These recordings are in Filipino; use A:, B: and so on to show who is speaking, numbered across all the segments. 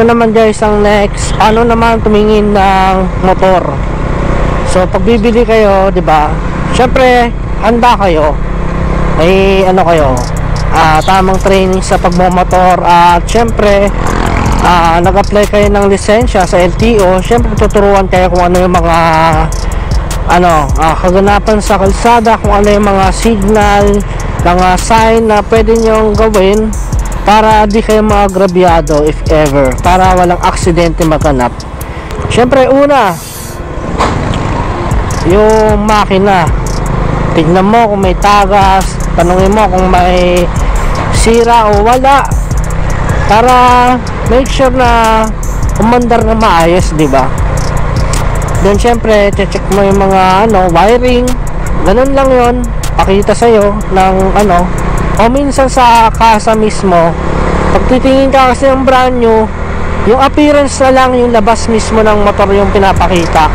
A: Ito naman guys ang next, ano naman tumingin ng motor. So pag bibili kayo, 'di ba? Syempre, handa kayo. May ano kayo, tamang training sa pagmomotor at syempre nag-apply kayo ng lisensya sa LTO. Syempre tuturuan kayo kung ano yung mga kaganapan sa kalsada, kung ano yung mga signal, mga sign na pwede nyong gawin para di kayo maagrabyado if ever, para walang aksidente maganap. Syempre una, yung makina, tignan mo kung may tagas, tanungin mo kung may sira o wala, para make sure na umandar na maayos, di ba? Then syempre check mo yung mga wiring, ganun lang yon. Pakita sa'yo ng o minsan sa kasa mismo, pag titingin ka kasi ng brand new, yung appearance na lang, yung labas mismo ng motor yung pinapakita.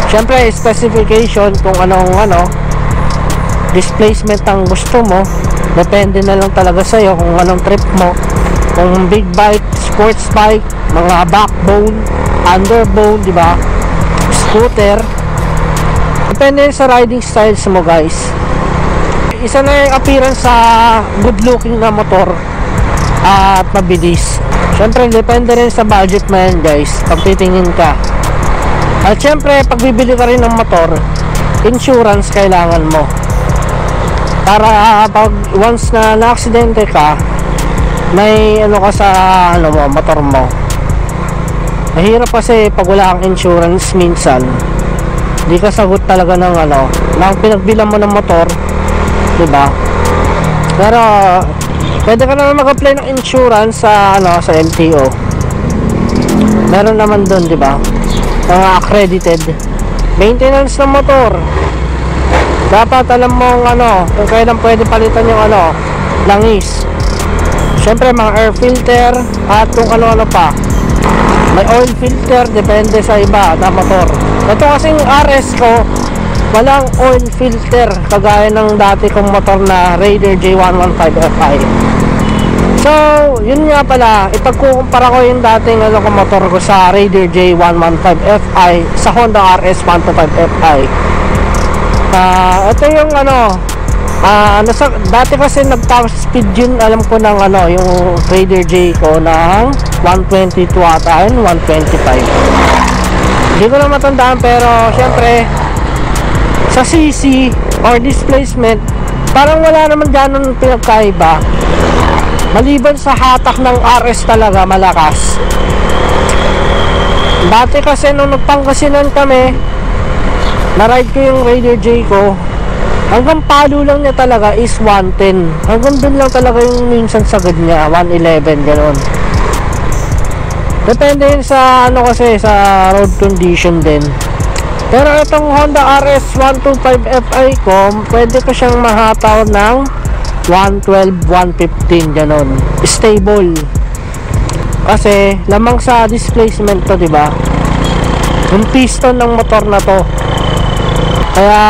A: Syempre specification kung anong displacement ang gusto mo, depende na lang talaga sa'yo kung anong trip mo, kung big bike, sports bike, mga backbone, underbone, di ba, scooter, depende sa riding styles mo guys. Isa na yung appearance sa good looking na motor at mabilis. Syempre depende rin sa budget mo yan guys, pag titingin ka. At syempre pag bibili ka rin ng motor, insurance kailangan mo, para pag once na na-aksidente ka, may ka sa motor mo. Mahirap kasi pag wala kang insurance, minsan di ka sagot talaga ng ng pinagbilang mo ng motor, diba? Pero pwede ka naman mag-apply ng insurance sa sa LTO. Meron naman doon, diba, mga accredited. Maintenance ng motor, dapat alam mo kung kailan pwede palitan yung langis. Syempre mga air filter at kung ano pa. May oil filter, depende sa iba na motor. Ito kasing RS ko, walang oil filter kagaya ng dati kong motor na Raider J115 Fi. So yun nga pala, ipagkukumpara ko yung dating kong motor ko sa Raider J115 Fi sa Honda RS 125 Fi. Ito yung dati kasi nag-top speed yun, alam ko ng yung Raider J ko ng 122 ata, 125. Hindi ko na matandaan, pero syempre sa CC or displacement parang wala naman ganun pinagkaiba, maliban sa hatak ng RS talaga malakas. Dati kasi nung nagpangasinan kami, na-ride ko yung Raider J ko, hanggang palo lang niya talaga is 110. Hanggang dun lang talaga yung minsan sagad niya, 111, gano'n. Depende yun sa kasi sa road condition din. Pero itong Honda RS 125 Fi ko, pwede ko siyang mahataw ng 112, 115, gano'n. Stable. Kasi lamang sa displacement to, diba? Yung piston ng motor na to. Kaya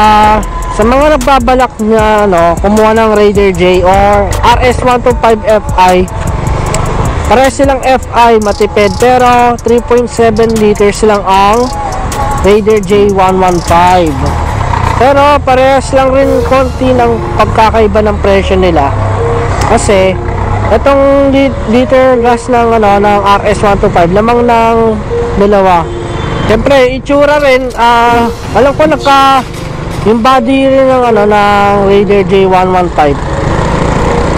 A: sa mga nagbabalak na kumuha ng Raider J or RS 125 Fi, pares silang Fi, matipid, pero 3.7 liters lang ang Raider J115. Pero parehas lang rin konti ng pagkakaiba ng presyo nila. Kasi itong liter gas ng ng RS 125 lamang ng dalawa. Siyempre itsura rin, alam ko yung body rin ng ng Raider J115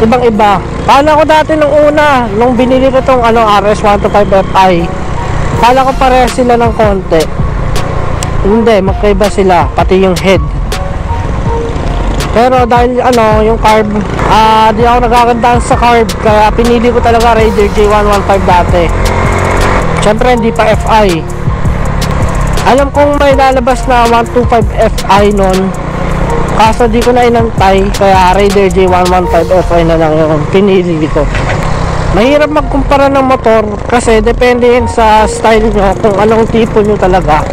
A: ibang iba. Kala ko dati nung una, nung binili ko tong RS 125 Fi, kala ko parehas sila ng konti. Hindi, magkaiba sila, pati yung head. Pero dahil yung carb, di ako nagagandaan sa carb, kaya pinili ko talaga Raider J115 dati. Siyempre hindi pa Fi. Alam kong may lalabas na 125 Fi nun, kaso di ko na inantay, kaya Raider J115 Fi na lang yung pinili ko. Mahirap magkumpara ng motor kasi depende yun sa style nyo, kung anong tipo nyo talaga.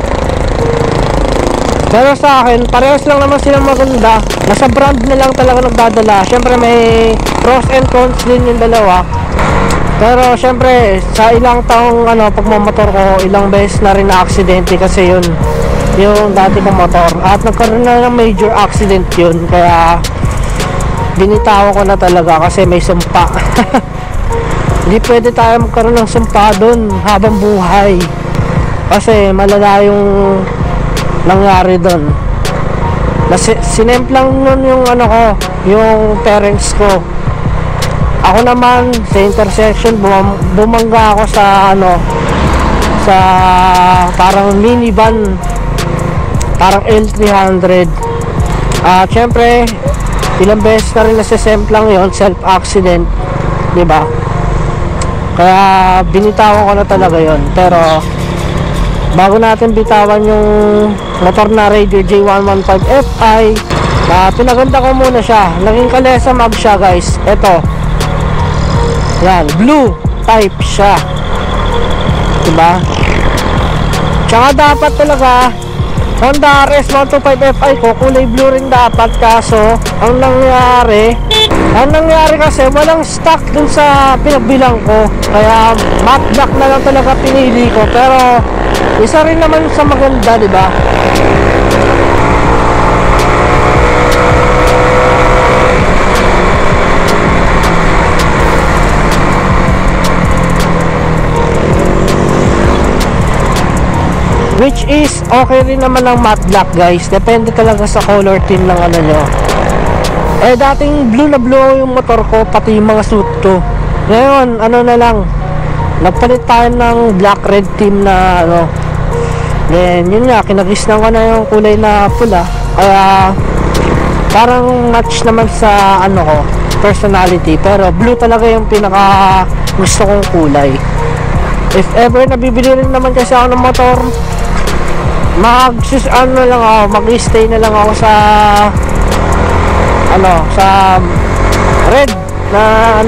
A: Pero sa akin, parehas lang naman silang maganda. Nasa brand na lang talaga nagdadala. Siyempre may pros and cons din yung dalawa. Pero syempre sa ilang taong pagmamotor ko, ilang beses na rin na aksidente kasi yun yung dati kong motor, at nagkaroon na ng major accident yun, kaya binitawan ko na talaga kasi may sumpa. Hindi pwede tayo magkaroon ng sumpa doon habang buhay kasi malala yung nangyari doon. Sinemplang nun yung yung parents ko. Ako naman sa intersection bumangga ako sa sa parang minivan, parang L300. Syempre ilang beses na rin nasisemplang yon, self-accident, di ba? Kaya binitawan ko na talaga yon. Pero bago natin bitawan yung motor na Raider J115 Fi, pinaganda ko muna siya. Naging kalesa mag siya, guys. Ito, yan, blue type siya, di ba? Tsaka dapat talaga Honda RS 125 Fi ko kulay blue rin dapat, kaso ang nangyari kasi walang stock dun sa pinagbilang ko, kaya matte black na lang talaga pinili ko. Pero isa rin naman sa maganda, di ba? Which is okay rin naman ng matte black, guys. Depende talaga sa color theme ng nyo. Dating blue na blue yung motor ko, pati yung mga suit ko. Ngayon, na lang, nagpalit tayo ng black red theme na then yun nga, kinagisnan ko na yung kulay na pula, kaya parang match naman sa ko, personality. Pero blue talaga yung pinaka gusto kong kulay. If ever nabibili rin naman kasi ako ng motor, mag-stay na lang ako sa sa red na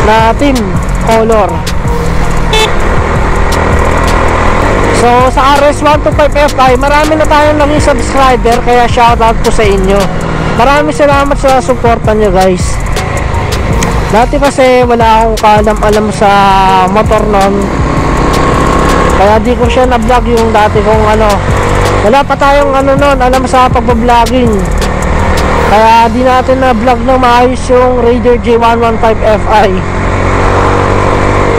A: na team color. So sa RS125 Fi, marami na tayong naging subscriber, kaya shoutout po sa inyo. Maraming salamat sa suporta nyo, guys. Dati kasi wala akong kaalam-alam sa motor noon, kaya di ko siya na-vlog yung dati kong wala pa tayong noon alam sa pagbabloging, kaya di natin na-vlog ng maayos yung Raider J115 Fi.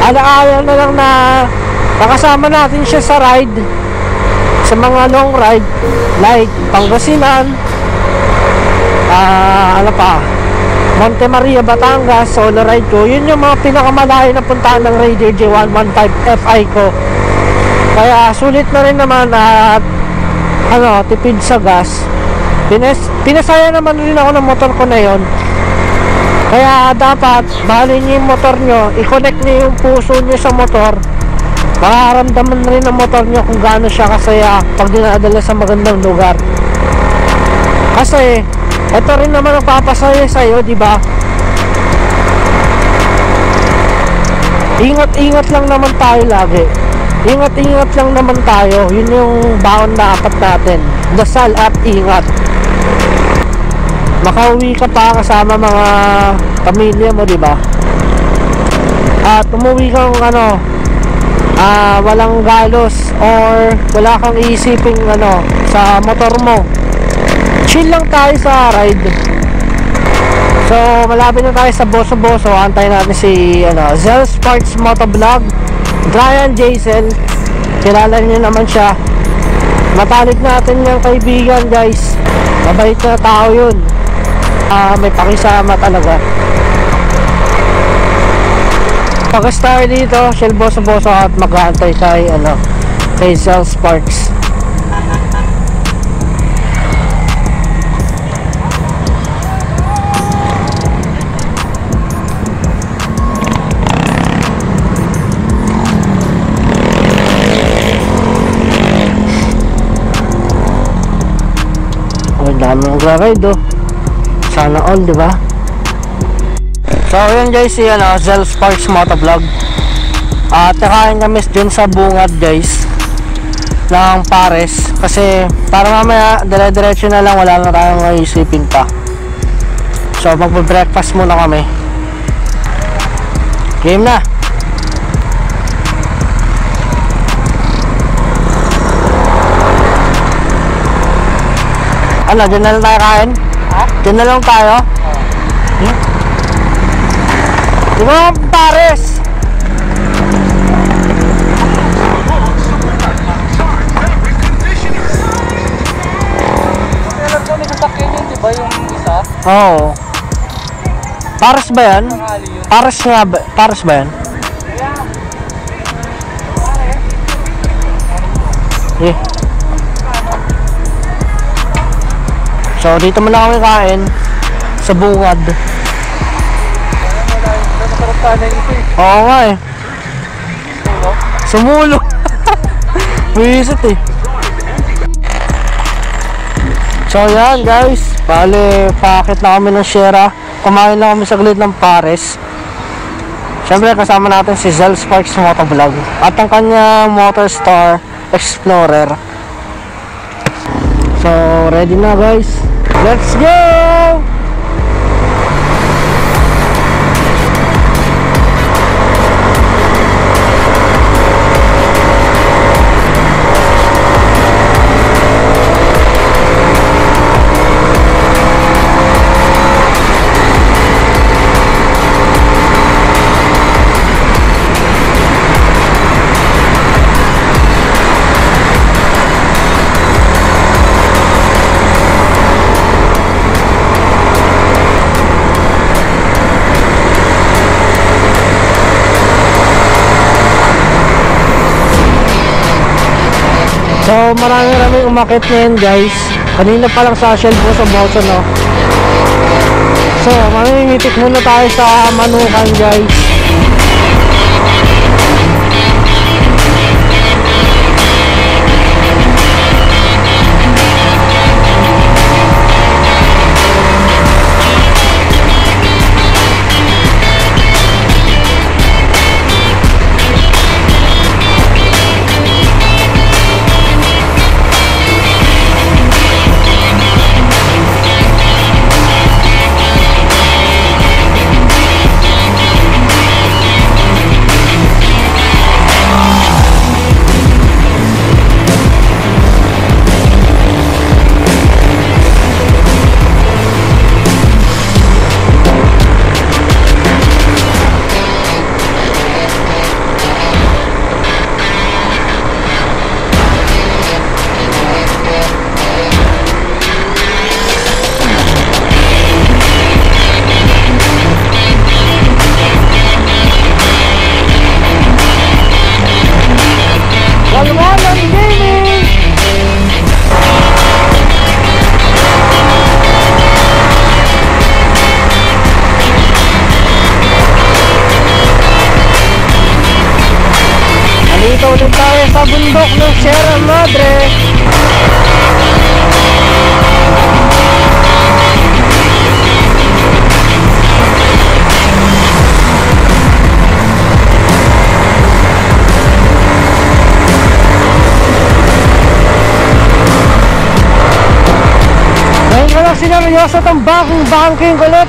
A: Alaala na lang na nakasama natin siya sa ride, sa mga long ride like Pangasinan, Monte Maria, Batangas, solo ride ko. Yun yung mga pinakamalayo na puntahan ng Raider J115 Fi ko. Kaya sulit na rin naman at tipid sa gas. Pinasaya naman rin ako ng motor ko na yon. Kaya dapat mahalin nyo yung motor nyo, i-connect nyo yung puso nyo sa motor. Makaramdaman rin ng motor nyo kung gaano siya kasaya pag dinadala sa magandang lugar. Kasi ito rin naman ang papasaya sa'yo, di ba? Ingat-ingat lang naman tayo lagi. Ingat-ingat lang naman tayo. Yun yung baon na apat natin. Dasal at ingat. Makauwi ka pa kasama mga pamilya mo, di ba? At umuwi kang walang galos or wala kang iisiping sa motor mo. Chill lang tayo sa ride. So malapit na tayo sa Boso-Boso. Antayin natin si Zell Sparks Motovlog, Brian Jason. Kilala niyo naman siya. Matalik natin yung kaibigan, guys. Mabait na tao yun. May pakisama talaga. Pagkas tayo dito, Shell Boso-Boso, at mag-aantay tayo kay Zell Sparks. Ang dami ng ride, sana all, di ba? So yun, guys, si Zell Sparks Motovlog. Takain kami dun sa bungad, guys, ng Pares, kasi para mamaya dire-diretso na lang, wala na tayong isipin pa. So magbe-breakfast muna kami. Game na. Ano, dyan na lang tayo kain?
B: Ha?
A: Dyan na lang tayo? Di ba pares?
B: Alam ko may sasakyan yun, di ba yung isa?
A: Oo. Pares ba yan?
B: Tanghali yun.
A: Pares nga ba? Pares ba yan? Eh. So dito muna kami kain sa bungad.
B: Masarap sana yung isa eh.
A: Oo nga eh. Sumulo. Wisit eh. So yan guys, bale paakit na kami ng Sierra. Kumain na kami saglit ng pares. Siyempre kasama natin si Zel Sparks Motovlog at ang kanya Motorstar Explorer. So ready na guys, let's go! So marami umakit ngayon guys. Kanina pa lang sa Shell po sa Boso no. So mamimitik muna tayo sa Manukan guys. Dito ulit tayo sa bundok ng Sierra Madre. Ngayon ko lang sineryoso itong bagong banking ulit.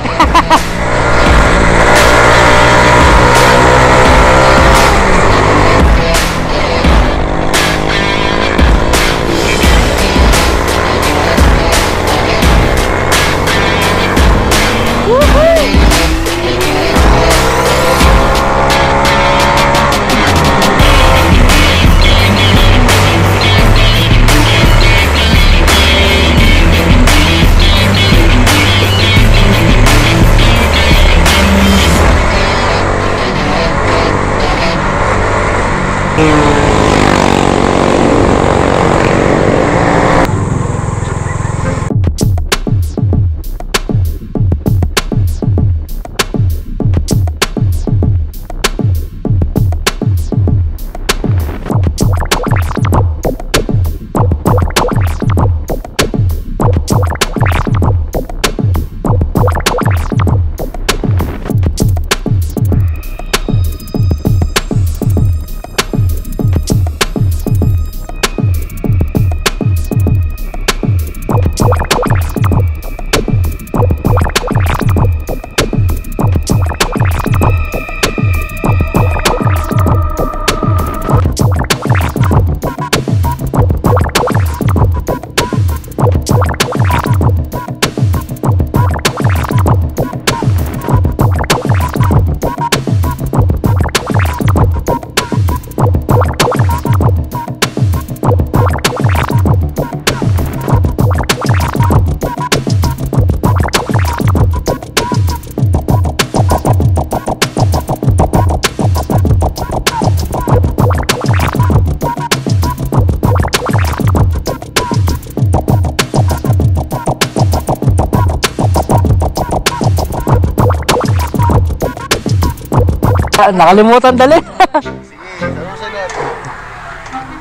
A: Nakalimutan dali.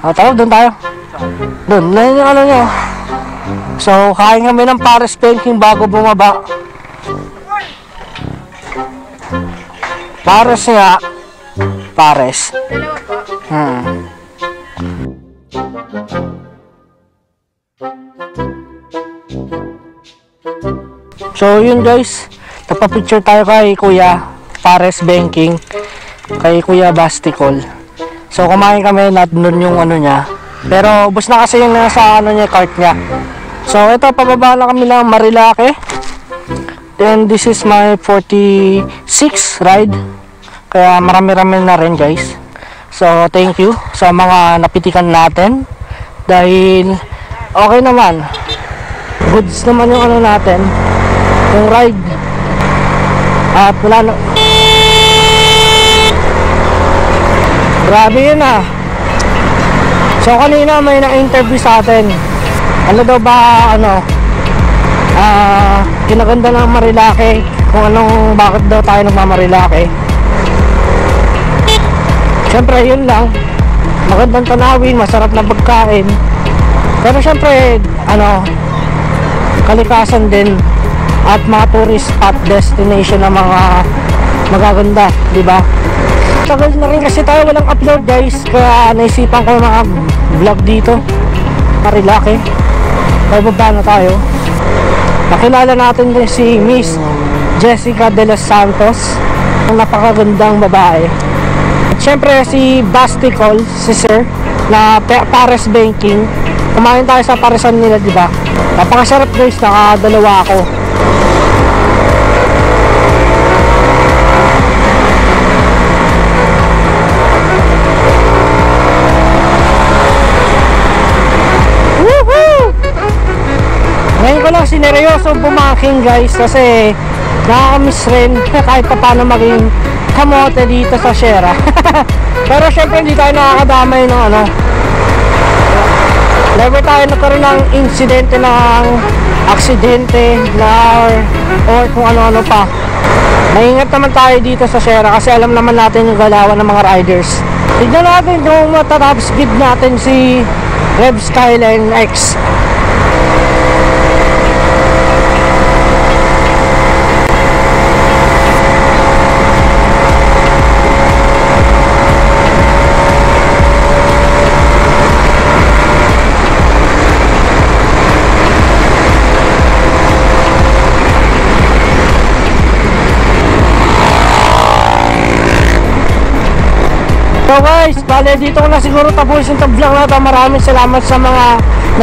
A: Tara, doon tayo. Doon, na yung ano nyo. So, kain kami ng Pares Banking bago bumaba. Pares nga. Pares.
C: Dalawa po.
A: So, yun guys. Nagpa-picture tayo kay Kuya Pares Banking. Kay Kuya Basticol. So, kumain kami na nun yung ano niya. Pero, ubos na kasi yung nasa ano niya, cart niya. So, ito, pababa na kami ng Marilake. Then, this is my 46 ride. Kaya marami-rami na rin guys. So, thank you sa mga napitikan natin. Dahil, okay naman. Goods naman yung ano natin. Yung ride. At wala na. Grabe yun ah. So kanina may na-interview sa atin. Ano daw ba kinaganda ng Marilake, kung bakit daw tayo nagmamarilake. Siyempre yun lang, magandang tanawin, masarap na pagkain, pero siyempre kalikasan din at mga tourist spot destination na mga magaganda, di ba? Tagal na rin kasi tayo walang upload guys, kaya naisipan ko mga vlog dito. Marilake. Bababa na tayo. Nakilala natin din si Miss Jessica de los Santos, ang napakagandang babae. At syempre si Basticol, si Sir na Pares Banking. Kumain tayo sa paresan nila, di ba? Napakasarap guys, nakadalawa ako. Ngayon ko lang sineryoso bumaking guys, kasi nakakamiss rin kahit pa paano maging kamote dito sa Sierra. Pero syempre hindi tayo nakakadamay ng never tayo nagkaroon ng insidente, ng aksidente or kung ano-ano pa. Maingat naman tayo dito sa Sierra kasi alam naman natin yung galawan ng mga riders. Tignan natin kung matatap speed natin si Rev Skyline X. So guys, bale dito ko na siguro tapusin itong vlog na ito. Maraming salamat sa mga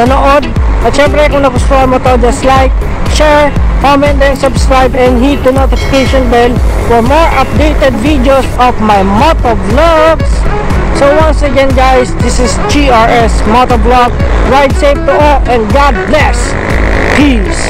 A: nanood. At syempre kung nagustuhan mo to, just like, share, comment, and subscribe, and hit the notification bell for more updated videos of my motovlogs. So once again guys, this is GRS Motovlog. Ride safe to all and God bless. Peace.